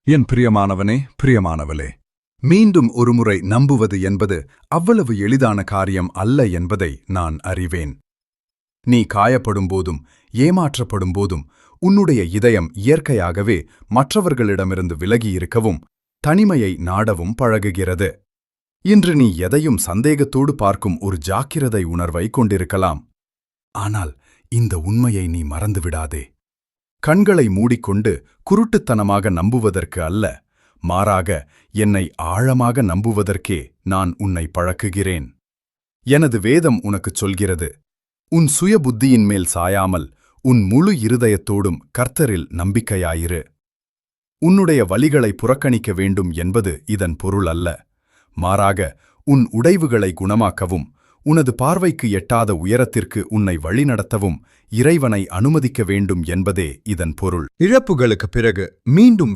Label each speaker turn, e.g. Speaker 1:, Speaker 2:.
Speaker 1: என் பிரியமானவனே, பிரியமானவளே, மீண்டும் ஒருமுறை நம்புவது என்பது அவ்வளவு எளிதான காரியம் அல்ல என்பதை நான் அறிவேன். நீ காயப்படும்போதும் ஏமாற்றப்படும்போதும் உன்னுடைய இதயம் இயற்கையாகவே மற்றவர்களிடமிருந்து விலகியிருக்கவும் தனிமையை நாடவும் பழகுகிறது. இன்று நீ எதையும் சந்தேகத்தோடு பார்க்கும் ஒரு ஜாக்கிரதை உணர்வை கொண்டிருக்கலாம். ஆனால் இந்த உண்மையை நீ மறந்துவிடாதே. கண்களை மூடிக்கொண்டு குருட்டுத்தனமாக நம்புவதற்கு அல்ல, மாறாக என்னை ஆழமாக நம்புவதற்கே நான் உன்னை பழக்குகிறேன். எனது வேதம் உனக்குச் சொல்கிறது, உன் சுய புத்தியின் மேல் சாயாமல் உன் முழு இருதயத்தோடும் கர்த்தரில் நம்பிக்கையாயிரு. உன்னுடைய வலிகளை புறக்கணிக்க வேண்டும் என்பது இதன் பொருள் அல்ல. மாறாக உன் உடைவுகளை குணமாக்கவும் உனது பார்வைக்கு எட்டாத உயரத்திற்கு உன்னை வழிநடத்தவும் இறைவனை அனுமதிக்க வேண்டும் என்பதே இதன் பொருள்.
Speaker 2: இழப்புகளுக்குப் பிறகு மீண்டும்